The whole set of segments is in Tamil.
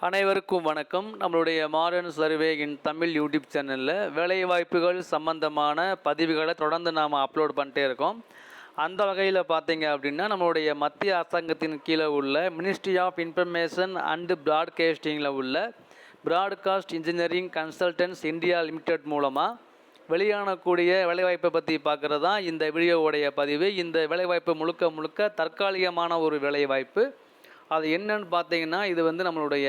அனைவருக்கும் வணக்கம். நம்மளுடைய மாடர்ன் சர்வே இன் தமிழ் யூடியூப் சேனலில் வேலைவாய்ப்புகள் சம்பந்தமான பதிவுகளை தொடர்ந்து நாம் அப்லோட் பண்ணிட்டே இருக்கோம். அந்த வகையில் பார்த்தீங்க அப்படின்னா நம்மளுடைய மத்திய அரசாங்கத்தின் கீழே உள்ள மினிஸ்ட்ரி ஆஃப் இன்ஃபர்மேஷன் அண்டு ப்ராட்காஸ்டிங்கில் உள்ள broadcast engineering consultants India limited மூலமாக வெளியானக்கூடிய வேலைவாய்ப்பை பற்றி பார்க்குறது தான் இந்த வீடியோவுடைய பதிவு. இந்த வேலைவாய்ப்பு முழுக்க முழுக்க தற்காலிகமான ஒரு வேலைவாய்ப்பு. அது என்னன்னு பார்த்தீங்கன்னா, இது வந்து நம்மளுடைய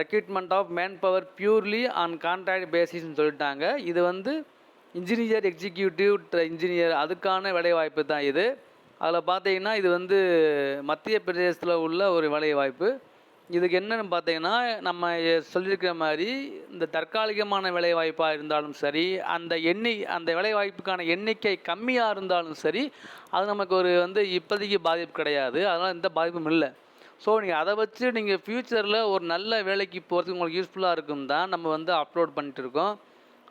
recruitment of man power purely on contract பேசிஸ்ன்னு சொல்லிட்டாங்க. இது வந்து இன்ஜினியர் எக்ஸிக்யூட்டிவ் இன்ஜினியர் அதுக்கான வேலைவாய்ப்பு தான் இது. அதில் பார்த்தீங்கன்னா இது வந்து மத்திய பிரதேசத்தில் உள்ள ஒரு வேலைவாய்ப்பு. இதுக்கு என்னென்னு பார்த்தீங்கன்னா, நம்ம சொல்லியிருக்கிற மாதிரி இந்த தற்காலிகமான வேலைவாய்ப்பாக இருந்தாலும் சரி, அந்த வேலைவாய்ப்புக்கான எண்ணிக்கை கம்மியாக இருந்தாலும் சரி, அது நமக்கு ஒரு வந்து இப்போதைக்கு பாதிப்பு கிடையாது. அதனால் எந்த பாதிப்பும் இல்லை. ஸோ நீங்கள் அதை வச்சு நீங்கள் ஃப்யூச்சரில் ஒரு நல்ல வேலைக்கு போகிறதுக்கு உங்களுக்கு யூஸ்ஃபுல்லாக இருக்கும் தான் நம்ம வந்து அப்லோட் பண்ணிட்டு இருக்கோம்.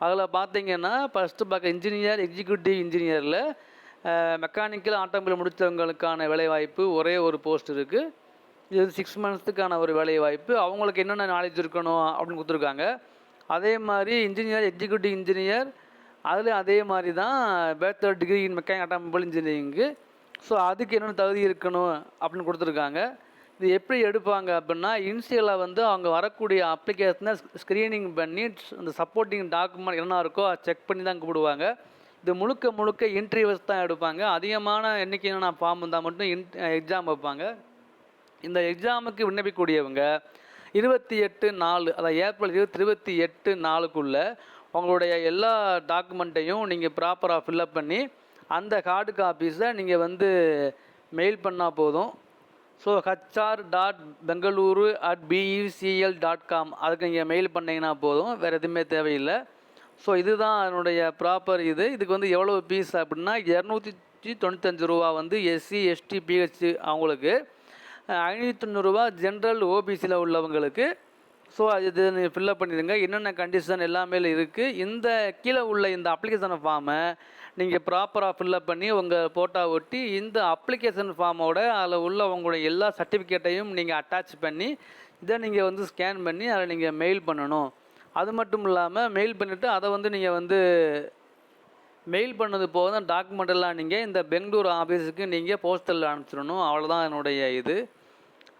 அதில் பார்த்தீங்கன்னா ஃபஸ்ட்டு இன்ஜினியர் எக்ஸிக்யூட்டிவ் இன்ஜினியரில் மெக்கானிக்கல் ஆட்டோமொபைல் முடித்தவங்களுக்கான வேலைவாய்ப்பு ஒரே ஒரு போஸ்ட் இருக்குது. இது 6 மந்த்ஸுக்கான ஒரு வேலைவாய்ப்பு. அவங்களுக்கு என்னென்ன நாலேஜ் இருக்கணும் அப்படின்னு கொடுத்துருக்காங்க. அதே மாதிரி இன்ஜினியர் எக்ஸிக்யூட்டிவ் இன்ஜினியர் அதில் அதே மாதிரி தான் bachelor degree in mechanic automobile engineering. So அதுக்கு என்னென்ன தகுதி இருக்கணும் அப்படின்னு கொடுத்துருக்காங்க. இது எப்படி எடுப்பாங்க அப்படின்னா, இனிஷியலாக வந்து அவங்க வரக்கூடிய அப்ளிகேஷனை ஸ்க்ரீனிங் பண்ணி அந்த சப்போர்ட்டிங் டாக்குமெண்ட் என்ன இருக்கோ அதை செக் பண்ணி தான் கூப்பிடுவாங்க. இது முழுக்க முழுக்க இன்டர்வியூஸ் தான் எடுப்பாங்க. அதிகமான எண்ணிக்கையான ஃபார்ம் இருந்தால் மட்டும் எக்ஸாம் வைப்பாங்க. இந்த எக்ஸாமுக்கு விண்ணப்பிக்கக்கூடியவங்க 28/4 அதாவது ஏப்ரல் 28/4க்குள்ளே உங்களுடைய எல்லா டாக்குமெண்ட்டையும் நீங்கள் ப்ராப்பராக ஃபில்லப் பண்ணி அந்த ஹார்டு காப்பீஸை நீங்கள் வந்து மெயில் பண்ணால் போதும். ஸோ hr.bengaluru@becl.com அதுக்கு நீங்கள் மெயில் பண்ணிங்கன்னா போதும், வேறு எதுவுமே தேவையில்லை. ஸோ இதுதான் அதனுடைய ப்ராப்பர் இதுக்கு வந்து எவ்வளோ ஃபீஸ் அப்படின்னா ₹295 வந்து எஸ்சி எஸ்டி பிஹெச் அவங்களுக்கு, ₹590 ஜென்ரல் ஓபிசியில் உள்ளவங்களுக்கு. ஸோ இது நீங்கள் ஃபில்லப் பண்ணிடுங்க. என்னென்ன கண்டிஷன் எல்லாமே இருக்குது. இந்த கீழே உள்ள இந்த அப்ளிகேஷன் ஃபார்மை நீங்கள் ப்ராப்பராக ஃபில்லப் பண்ணி உங்கள் ஃபோட்டோ ஒட்டி இந்த அப்ளிகேஷன் ஃபார்மோட அதில் உள்ள உங்களுடைய எல்லா சர்டிஃபிகேட்டையும் நீங்கள் அட்டாச் பண்ணி இதை நீங்கள் வந்து ஸ்கேன் பண்ணி அதை நீங்கள் மெயில் பண்ணணும். அது மட்டும் இல்லாமல் மெயில் பண்ணிவிட்டு அதை வந்து நீங்கள் வந்து மெயில் பண்ணது போக தான் டாக்குமெண்ட் எல்லாம் நீங்கள் இந்த பெங்களூர் ஆஃபீஸுக்கு நீங்கள் போஸ்டலில் அனுப்பிச்சிடணும். அவ்வளோதான் என்னுடைய இது.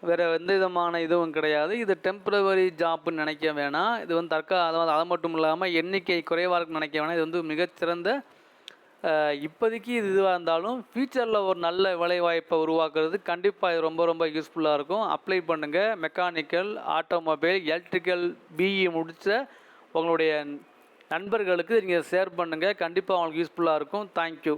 வேறு எந்த விதமான இதுவும் கிடையாது. இது டெம்ப்ரவரி ஜாப்புன்னு நினைக்க வேணாம். இது வந்து அதாவது அது மட்டும் இல்லாமல் எண்ணிக்கை குறைவாக இருக்குன்னு நினைக்க வேணாம். இது வந்து மிகச்சிறந்த இப்போதைக்கு இதுவாக இருந்தாலும் ஃப்யூச்சரில் ஒரு நல்ல வேலைவாய்ப்பை உருவாக்குறது கண்டிப்பாக இது ரொம்ப ரொம்ப யூஸ்ஃபுல்லாக இருக்கும். அப்ளை பண்ணுங்கள். மெக்கானிக்கல் ஆட்டோமொபைல் எலக்ட்ரிக்கல் பிஇ முடித்த உங்களுடைய நண்பர்களுக்கு நீங்கள் ஷேர் பண்ணுங்கள். கண்டிப்பாக அவங்களுக்கு யூஸ்ஃபுல்லாக இருக்கும். தேங்க்யூ.